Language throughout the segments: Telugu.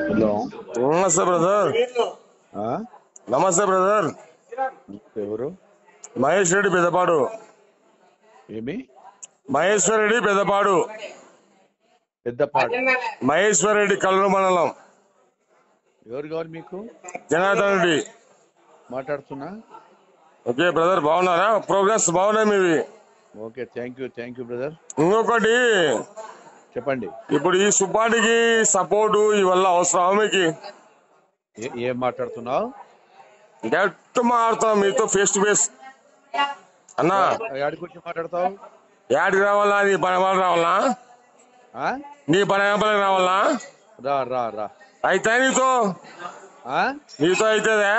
హలో. నమస్తే బ్రదర్. ఆ? నమస్తే బ్రదర్. ఎవరు? మహేష్ రెడ్డి పెద్దపాడు. ఏమి? మహేశ్వర్ రెడ్డి పెద్దపాడు. పెద్దపాడు. మహేశ్వర్ రెడ్డి కల్లూరు మండలం. ఎవరు కావాలి మీకు? జనార్దన్ రెడ్డి. మాట్లాడుతున్నా. ఓకే బ్రదర్, బాగున్నారా? ప్రోగ్రెస్ బాగున్నాయి మీవి. Okay, thank you brother. ఇంకొకటి, చెప్పండి. ఇప్పుడు ఈ సుబ్బాడికి సపోర్టు ఇవల్ల అవసరం మీకు? ఏం మాట్లాడుతున్నావు? డైరెక్ట్ మాట్లాడుతున్నాం మీతో ఫేస్ టు ఫేస్. అన్నా యాడికి వచ్చి మాట్లాడతావు? యాడికి రావాలా? నీ పని వాళ్ళు రావాలా? నీ పని రావాలా? రా రా రా. అయితే నీతో అవుతుందా?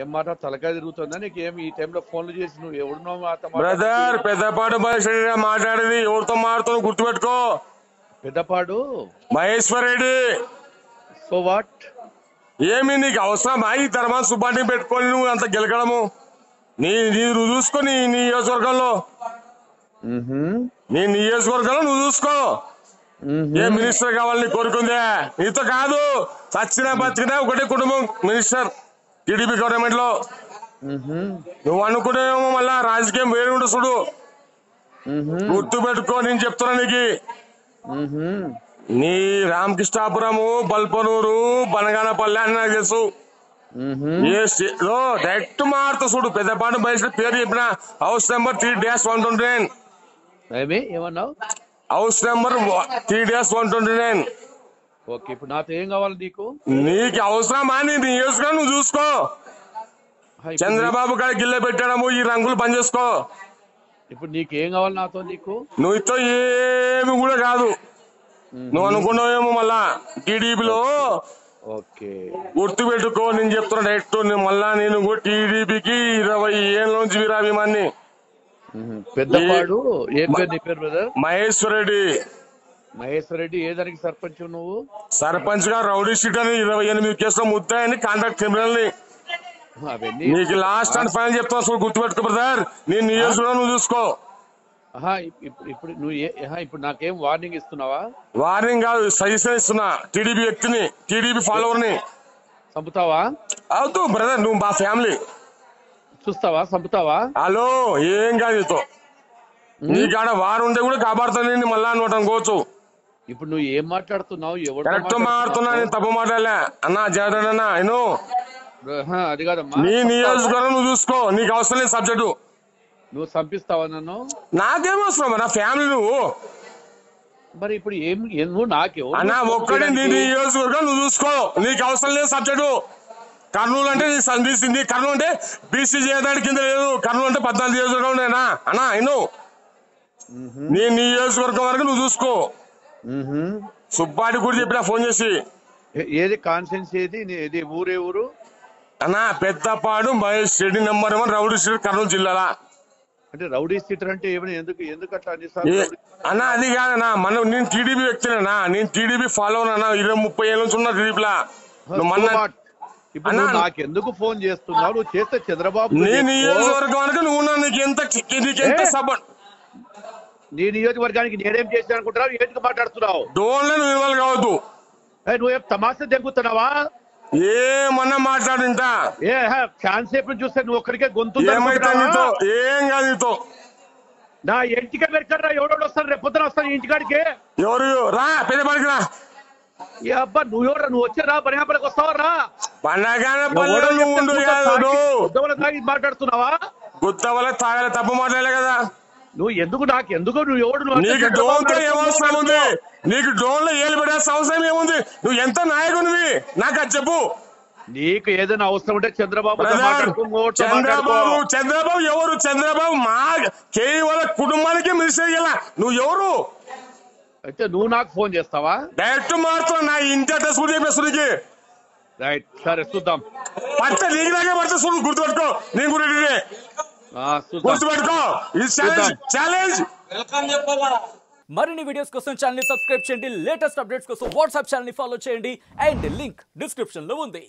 ఏం మాట తలకాయ తిరుగుతుందా నీకు? ఏమి ఈ టైంలో ఫోన్లు చేసి నువ్వు ఎవడున్నావు? బ్రదర్, పెద్దపాడు మహేష్ రెడ్డి మాట్లాడేది ఎవరితో మాట్లాడుతావు గుర్తుపెట్టుకో. పెద్దపాడు మహేశ్వర్ రెడ్డి. So what? ఏమి నీకు అవసరమా ఈ తర్వాత సుబ్బాడిని పెట్టుకొని నువ్వు అంత గెలకడము? నువ్వు చూసుకో నీ నియోజకవర్గంలో. నీ నియోజకవర్గంలో నువ్వు చూసుకో. ఏ మినిస్టర్ కావాలని కోరుకుందే? నీతో కాదు, చచ్చినా బతికినా ఒకటే కుటుంబం మినిస్టర్ టీడీపీ గవర్నమెంట్ లో. నువ్వు అనుకునేమో మళ్ళా రాజకీయం వేరే ఉండు చూడు. గుర్తు పెట్టుకో, నేను చెప్తున్నా నీకు. నీ రామకృష్ణాపురము, బల్పనూరు, బనగానపల్లి అని నాకు తెలుసు. డైరెక్ట్ మారుతా చూడు. పెద్దపాటు బయట పేరు చెప్పిన హౌస్ నెంబర్ 3-129. ఏమన్నావు? House number 3-129. ఓకే, ఇప్పుడు నాతో ఏం కావాలి నీకు? నీకు అవసరమా? నీ నియోజకవర్గం నువ్వు చూసుకో. చంద్రబాబు గారి గిల్లె పెట్టడము, ఈ రంగులు పని చేసుకో. ఇప్పుడు నీకేం కావాలి నాతో? నీకు నువ్వుతో ఏమి కూడా కాదు. నువ్వు అనుకున్నావేమో మళ్ళా టీడీపీలో. ఓకే, గుర్తు పెట్టుకో, నేను చెప్తున్నా డైరెక్ట్. మళ్ళా నేను కూడా టీడీపీకి 20 ఏళ్ళ నుంచి వీరాభిమాన్ని. పెద్దపాడు. ఏం పేరు నీ పేరు బ్రదర్? మహేశ్వర్ రెడ్డి. మహేశ్వర్ రెడ్డి. ఏ దానికి సర్పంచ్ నువ్వు? సర్పంచ్ గా రౌడీ షీట్ అని 28 కేసులో ముద్దాయని కాంట్రాక్ట్ క్రిమినల్ ని. నీకు లాస్ట్ అండ్ ఫైనల్ చెప్తున్నా, గుర్తుపెట్టుకో బ్రదర్. నీ నియోజకవర్గం నువ్వు చూసుకో. ఇప్పుడు నువ్వు ఇప్పుడు నాకేం వార్నింగ్ ఇస్తున్నావా? వార్నింగ్ కాదు, సజెషన్ ఇస్తున్నా. టీడీపీ వ్యక్తిని, టీడీపీ ఫాలోవర్ ని చంపుతావా? అవుతూ బ్రదర్, నువ్వు మా ఫ్యామిలీ. చూస్తావా? చంపుతావా? హలో, ఏం కాదు నీతో. నీకాడ వారు ఉంటే కూడా కాపాడుతాను మళ్ళా నోట్ అనుకోవచ్చు. ఇప్పుడు నువ్వు ఏం మాట్లాడుతున్నావు? కరెక్ట్ మాట్లాడుతున్నా, నేను తప్పు మాట్లాడలే అన్నా. జాగ్రత్త అన్నా. అది కాదమ్మా, నీ నియోజకవర్గం నువ్వు చూసుకో. నీకు అవసరం లేదు సబ్జెక్టు. నువ్వు చంపిస్తావా నన్ను? నాకేమవసరం నా ఫ్యామిలీ. నువ్వు మరి ఇప్పుడు నువ్వు నాకేమో అన్నా ఒక్కడే. నీ నియోజకవర్గం నువ్వు చూసుకో. నీకు అవసరం లేదు సబ్జెక్టు. కర్నూలు అంటే నీ కర్నూలు అంటే బీసీ చేయడానికి కింద లేదు. కర్నూలు అంటే 14 నియోజకవర్గం ఉండేనా అన్నా? నీ నియోజకవర్గం వరకు నువ్వు చూసుకో. సుబ్బాడి కూడా చెప్పినా ఫోన్ చేసి. ఏది కాన్సెన్స్? ఏది ఊరే ఊరు అన్నా? Peddapadu Mahesh Reddy number 1 rowdy street, Kurnool జిల్లాలా. అంటే రౌడీ స్ట్రీట్ అంటే ఎందుకు అట్లా అన్నా? అది కాదన్నా, నేను టీడీపీ వ్యక్తినేనా. నేను టీడీపీ ఫాలోవర్ అన్నా. 20-30 ఏళ్ళ నుంచి ఉన్నా టీడీపీలా. నాకు ఎందుకు ఫోన్ చేస్తున్నావు? నువ్వు చేస్తే చంద్రబాబు నీ నియోజకవర్గానికి నువ్వు నీకెంత సపోర్ట్. నీ నియోజకవర్గానికి నేనేం చేశాను అనుకుంటున్నావు? ఏంటికి మాట్లాడుతున్నావు? డోన్లో నువ్వు ఇవ్వాలి కావద్దు. నువ్వేం తమాషా జరుగుతున్నావా? ఏమన్నా మాట్లాడింటా? ఛాన్స్ సేపు చూస్తే నువ్వు ఒక్కడికే గొంతు. ఏమైతే నీతో ఏం కాదు. నీతో నా ఇంటికే పెడతారా? ఎవడోడు వస్తాను? రేపు పొద్దున వస్తాను ఇంటికాడికి. ఎవరు రా? పెద్దపల్లికి రా. అబ్బా, నువ్వు ఎవరు? నువ్వు వచ్చి రా, బనగాపల్లికి వస్తావా? రా మాట్లాడుతున్నావా? గుత్తవల్ల తాగలే, తప్పు మాట్లాడలే కదా. నువ్వు నాకు ఎందుకు? నువ్వు ఎవడు? నీకు డ్రోన్ తో ఏమవసరం ఉంది? నీకు డ్రోన్ లో ఏళ్ళు పెట్టాల్సిన అవసరం ఏముంది? నువ్వు ఎంత నాయకునివి నాకు అది చెప్పు. నీకు ఏదైనా అవసరం ఉంటే చంద్రబాబు ఎవరు? చంద్రబాబు మా కేవల కుటుంబానికి మినిస్టర్ చేయాల. నువ్వు ఎవరు? అయితే నువ్వు నాకు ఫోన్ చేస్తావా? డైరెక్ట్ మారుతున్నా. నా ఇంటి అడ్రస్ కూడా చెప్పేస్తుంది. రైట్, సరే చూద్దాం. పడితే నీకు నాకే పడితే చూడు. గుర్తుపెట్టుకో. నేను కూడా గుర్తుపెట్టుకో. ఇది ఛాలెంజ్. మరిన్ని వీడియోస్ కోసం ఛానల్ ని సబ్స్క్రైబ్ చేయండి. లేటెస్ట్ అప్డేట్స్ కోసం వాట్సాప్ ఛానల్ ని ఫాలో చేయండి. అండ్ లింక్ డిస్క్రిప్షన్ లో ఉంది.